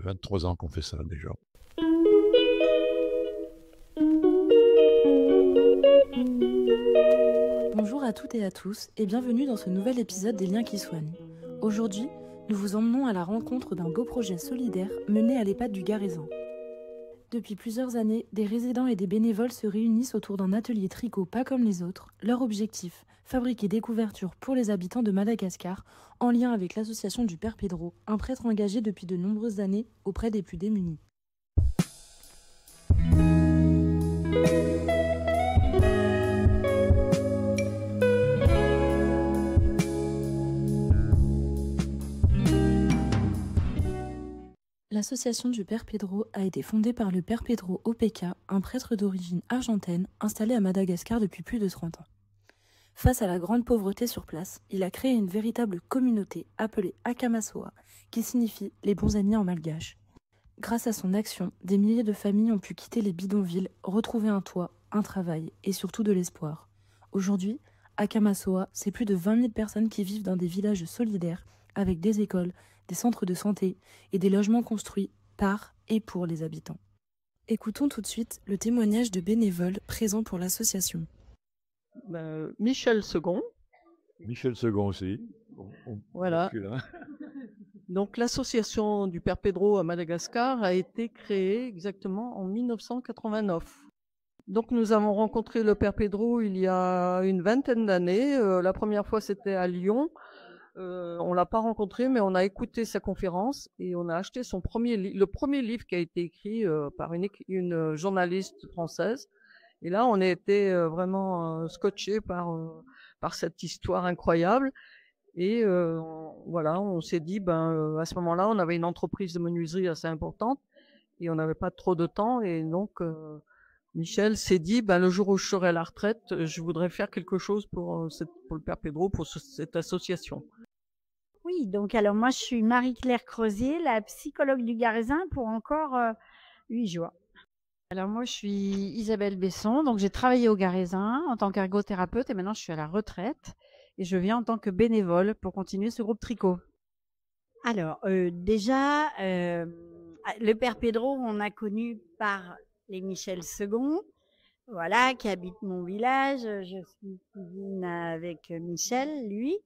23 ans qu'on fait ça déjà. Bonjour à toutes et à tous et bienvenue dans ce nouvel épisode des Liens qui soignent. Aujourd'hui, nous vous emmenons à la rencontre d'un beau projet solidaire mené à l'EHPAD du Garaisin. Depuis plusieurs années, des résidents et des bénévoles se réunissent autour d'un atelier tricot pas comme les autres. Leur objectif, fabriquer des couvertures pour les habitants de Madagascar en lien avec l'association du Père Pedro, un prêtre engagé depuis de nombreuses années auprès des plus démunis. L'association du Père Pedro a été fondée par le Père Pedro Opeka, un prêtre d'origine argentine installé à Madagascar depuis plus de 30 ans. Face à la grande pauvreté sur place, il a créé une véritable communauté appelée Akamasoa, qui signifie les bons amis en malgache. Grâce à son action, des milliers de familles ont pu quitter les bidonvilles, retrouver un toit, un travail et surtout de l'espoir. Aujourd'hui, Akamasoa, c'est plus de 20 000 personnes qui vivent dans des villages solidaires, avec des écoles, des centres de santé et des logements construits par et pour les habitants. Écoutons tout de suite le témoignage de bénévoles présents pour l'association. Michel Second. Michel Second aussi. Voilà. Donc l'association du Père Pedro à Madagascar a été créée exactement en 1989. Donc nous avons rencontré le Père Pedro il y a une vingtaine d'années. La première fois c'était à Lyon. On l'a pas rencontré, mais on a écouté sa conférence et on a acheté le premier livre qui a été écrit par une journaliste française. Et là, on a été vraiment scotché par cette histoire incroyable. Et voilà, on s'est dit, à ce moment-là, on avait une entreprise de menuiserie assez importante et on n'avait pas trop de temps. Et donc, Michel s'est dit, le jour où je serai à la retraite, je voudrais faire quelque chose pour le Père Pedro, pour cette association. Oui, donc alors moi, je suis Marie-Claire Creusier, la psychologue du Garaisin pour encore 8 jours. Alors moi, je suis Isabelle Besson, donc j'ai travaillé au Garaisin en tant qu'ergothérapeute et maintenant je suis à la retraite et je viens en tant que bénévole pour continuer ce groupe tricot. Alors déjà, le Père Pedro, on a connu par les Michel Second, voilà, qui habite mon village. Je suis cousine avec Michel, lui.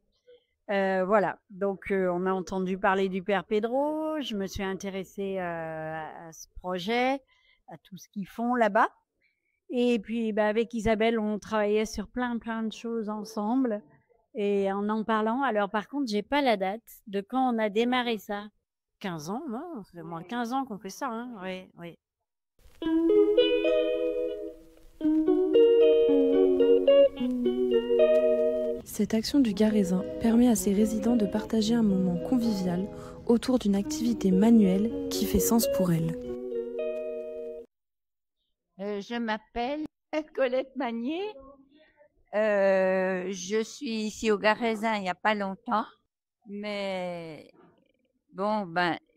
Voilà, donc on a entendu parler du Père Pedro, je me suis intéressée à ce projet, à tout ce qu'ils font là-bas. Et puis avec Isabelle, on travaillait sur plein de choses ensemble. Et en parlant, alors par contre, j'ai pas la date de quand on a démarré ça. 15 ans, non? Ça fait moins de 15 ans qu'on fait ça, hein? Oui, oui. Cette action du Garaisin permet à ses résidents de partager un moment convivial autour d'une activité manuelle qui fait sens pour elles. Je m'appelle Colette Magnier. Je suis ici au Garaisin il n'y a pas longtemps, mais bon,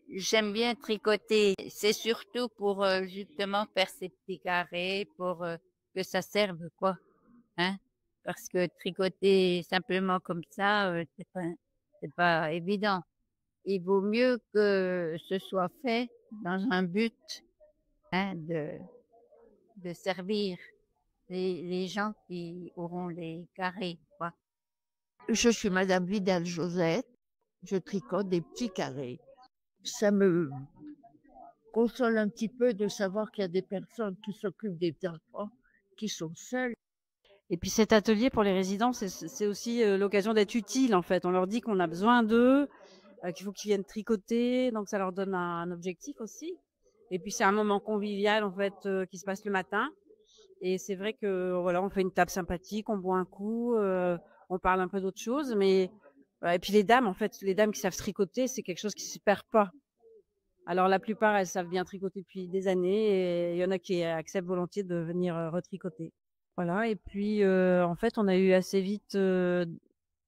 j'aime bien tricoter. C'est surtout pour justement faire ces petits carrés, pour que ça serve, quoi. Hein? Parce que tricoter simplement comme ça, c'est pas évident. Il vaut mieux que ce soit fait dans un but, hein, de servir les gens qui auront les carrés, quoi. Je suis Madame Vidal-Josette, je tricote des petits carrés. Ça me console un petit peu de savoir qu'il y a des personnes qui s'occupent des enfants qui sont seuls. Et puis cet atelier pour les résidents, c'est aussi l'occasion d'être utile en fait. On leur dit qu'on a besoin d'eux, qu'il faut qu'ils viennent tricoter, donc ça leur donne un objectif aussi. Et puis c'est un moment convivial en fait qui se passe le matin. Et c'est vrai que voilà, on fait une table sympathique, on boit un coup, on parle un peu d'autre chose, mais voilà. Et puis les dames, en fait, les dames qui savent tricoter, c'est quelque chose qui se perd pas. Alors la plupart, elles savent bien tricoter depuis des années, et il y en a qui acceptent volontiers de venir retricoter. Voilà. Et puis en fait, on a eu assez vite, on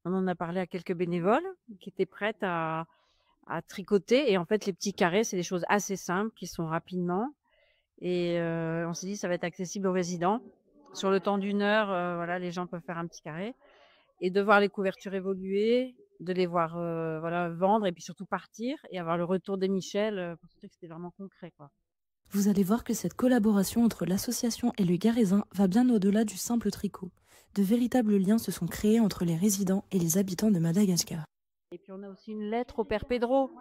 en a parlé à quelques bénévoles qui étaient prêtes à tricoter. Et en fait, les petits carrés, c'est des choses assez simples qui sont rapidement. Et on s'est dit ça va être accessible aux résidents. Sur le temps d'1 heure, voilà, les gens peuvent faire un petit carré. Et de voir les couvertures évoluer, de les voir voilà, vendre et puis surtout partir et avoir le retour des Michel pour montrer que c'était vraiment concret, quoi. Vous allez voir que cette collaboration entre l'association et le Garaisin va bien au-delà du simple tricot. De véritables liens se sont créés entre les résidents et les habitants de Madagascar. Et puis on a aussi une lettre au Père Pedro.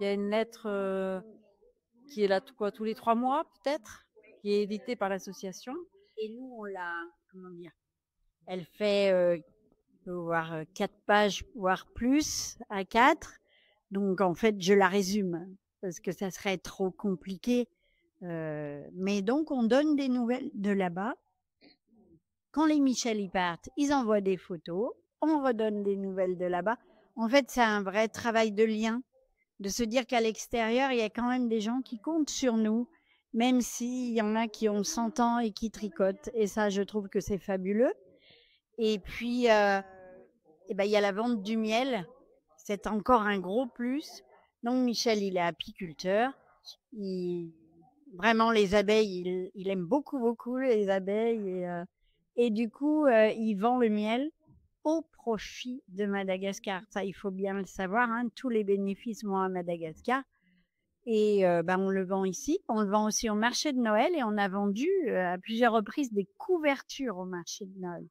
Il y a une lettre qui est là tous les 3 mois peut-être, qui est éditée par l'association. Et nous, on l'a, comment dire, elle fait voire 4 pages, voire plus, à 4. Donc en fait, je la résume parce que ça serait trop compliqué. Mais donc, on donne des nouvelles de là-bas. Quand les Michel y partent, ils envoient des photos. On redonne des nouvelles de là-bas. En fait, c'est un vrai travail de lien, de se dire qu'à l'extérieur, il y a quand même des gens qui comptent sur nous, même s'il y en a qui ont 100 ans et qui tricotent. Et ça, je trouve que c'est fabuleux. Et puis, il y a la vente du miel. C'est encore un gros plus. Donc, Michel, il est apiculteur. Vraiment, les abeilles, il aime beaucoup, beaucoup les abeilles. Et du coup, il vend le miel au profit de Madagascar. Ça, il faut bien le savoir. Hein, tous les bénéfices vont à Madagascar. Et on le vend ici. On le vend aussi au marché de Noël. Et on a vendu à plusieurs reprises des couvertures au marché de Noël.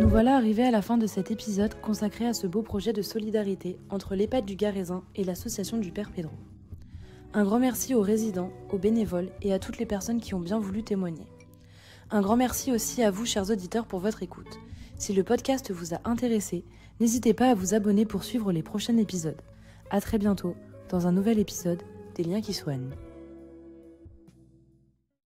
Nous voilà arrivés à la fin de cet épisode consacré à ce beau projet de solidarité entre l'EHPAD du Garaisin et l'association du Père Pedro. Un grand merci aux résidents, aux bénévoles et à toutes les personnes qui ont bien voulu témoigner. Un grand merci aussi à vous, chers auditeurs, pour votre écoute. Si le podcast vous a intéressé, n'hésitez pas à vous abonner pour suivre les prochains épisodes. À très bientôt dans un nouvel épisode des Liens qui soignent.